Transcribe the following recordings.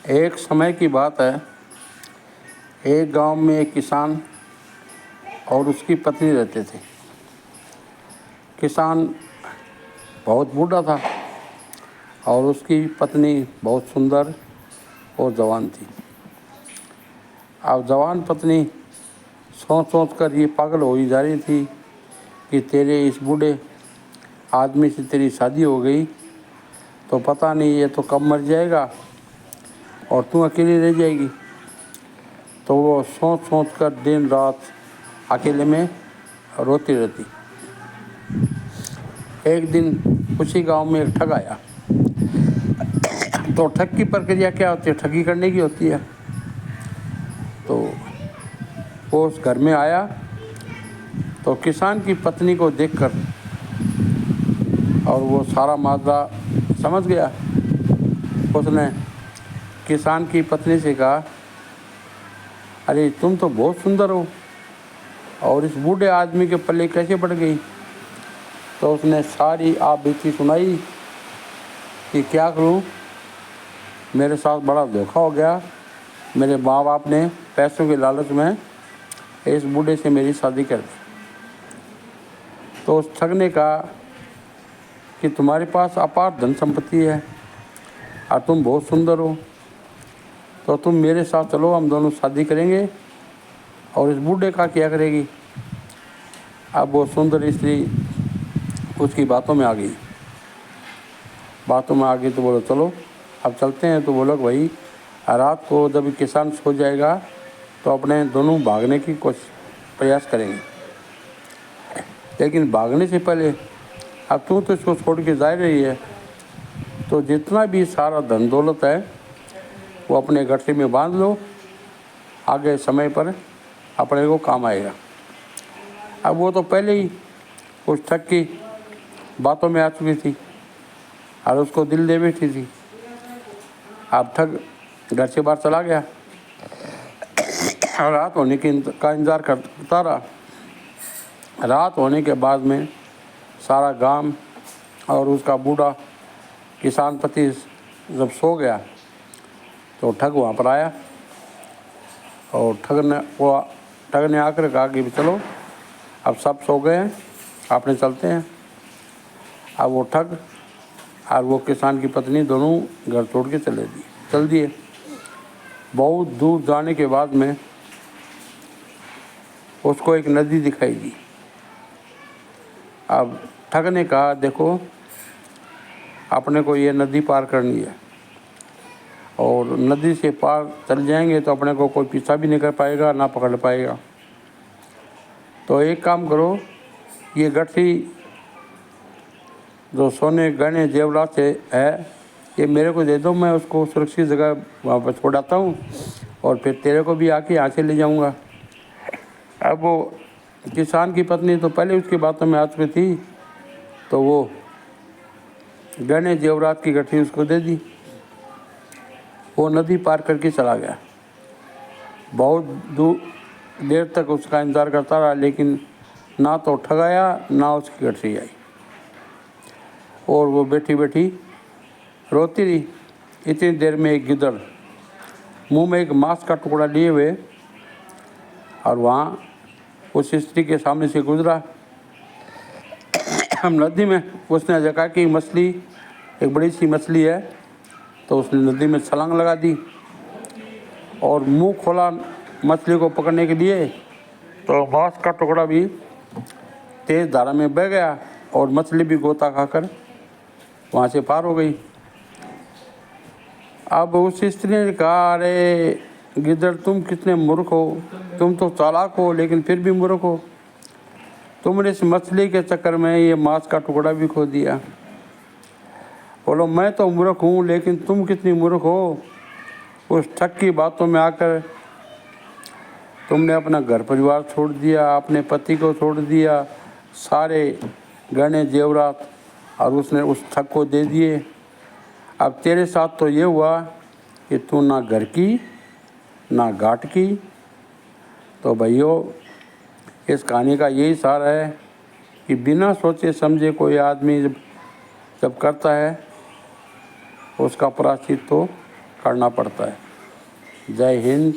एक समय की बात है, एक गांव में एक किसान और उसकी पत्नी रहते थे। किसान बहुत बूढ़ा था और उसकी पत्नी बहुत सुंदर और जवान थी। अब जवान पत्नी सोच सोच कर ये पागल हो ही जा रही थी कि तेरे इस बूढ़े आदमी से तेरी शादी हो गई तो पता नहीं ये तो कब मर जाएगा और तू अकेली रह जाएगी। तो वो सोच सोच कर दिन रात अकेले में रोती रहती। एक दिन उसी गांव में एक ठग आया। तो ठग की प्रक्रिया क्या होती है? ठगी करने की होती है। तो वो उस घर में आया तो किसान की पत्नी को देखकर और वो सारा माजरा समझ गया। उसने किसान की पत्नी से कहा, अरे तुम तो बहुत सुंदर हो और इस बूढ़े आदमी के पल्ले कैसे पड़ गई? तो उसने सारी आप बीती सुनाई कि क्या करूं, मेरे साथ बड़ा धोखा हो गया। मेरे माँ बाप ने पैसों के लालच में इस बूढ़े से मेरी शादी कर दी। तो उस ठग ने कहा कि तुम्हारे पास अपार धन संपत्ति है और तुम बहुत सुंदर हो, तो तुम मेरे साथ चलो, हम दोनों शादी करेंगे और इस बूढ़े का क्या करेगी? अब वो सुंदर स्त्री उसकी बातों में आ गई। तो बोलो चलो अब चलते हैं। तो बोलो भाई रात को जब किसान सो जाएगा तो अपने दोनों भागने की प्रयास करेंगे, लेकिन भागने से पहले अब तू तो इसको छोड़ के जा रही है तो जितना भी सारा धन दौलत है वो अपने गठरी में बांध लो, आगे समय पर अपने को काम आएगा। अब वो तो पहले ही उस ठग की बातों में आ चुकी थी और उसको दिल दे बैठी थी। अब ठग घर से बाहर चला गया और रात होने का इंतज़ार करता रहा। रात होने के बाद में सारा गांव और उसका बूढ़ा किसान पति जब सो गया तो ठग वहाँ पर आया और ठग ने आकर कहा कि चलो अब सब सो गए हैं, आपने चलते हैं। अब वो ठग और वो किसान की पत्नी दोनों घर छोड़ के चल दिए। बहुत दूर जाने के बाद में उसको एक नदी दिखाई दी। अब ठग ने कहा, देखो अपने को ये नदी पार करनी है और नदी से पार चल जाएंगे तो अपने को कोई पीछा भी नहीं कर पाएगा, ना पकड़ पाएगा। तो एक काम करो, ये गठरी जो सोने गहने जेवरात से है ये मेरे को दे दो, मैं उसको सुरक्षित जगह वहाँ पर छोड़ आता हूँ और फिर तेरे को भी आके यहाँ से ले जाऊँगा। अब वो किसान की पत्नी तो पहले उसकी बातों में आ चुकी थी, तो वो गहने जेवरात की गठरी उसको दे दी। वो नदी पार करके चला गया। बहुत देर तक उसका इंतज़ार करता रहा, लेकिन ना तो ठग आया ना उसकी गठरी आई और वो बैठी बैठी रोती रही। इतनी देर में एक गिद्दड़ मुंह में एक मांस का टुकड़ा लिए हुए और वहाँ उस स्त्री के सामने से गुजरा। हम नदी में उसने देखा कि मछली, एक बड़ी सी मछली है, तो उसने नदी में छलांग लगा दी और मुंह खोला मछली को पकड़ने के लिए, तो मांस का टुकड़ा भी तेज़ धारा में बह गया और मछली भी गोता खाकर वहाँ से पार हो गई। अब उस स्त्री ने कहा, अरे गिद्दड़ तुम कितने मूर्ख हो, तुम तो चालाक हो लेकिन फिर भी मूर्ख हो। तुमने इस मछली के चक्कर में ये मांस का टुकड़ा भी खो दिया। बोलो मैं तो मूर्ख हूँ लेकिन तुम कितनी मूर्ख हो, उस ठग की बातों में आकर तुमने अपना घर परिवार छोड़ दिया, अपने पति को छोड़ दिया, सारे गहने जेवरात और उसने उस ठग को दे दिए। अब तेरे साथ तो ये हुआ कि तू ना घर की ना घाट की। तो भाइयों इस कहानी का यही सार है कि बिना सोचे समझे कोई आदमी जब करता है उसका प्रायश्चित तो करना पड़ता है। जय हिंद,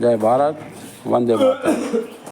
जय भारत, वंदे मातरम।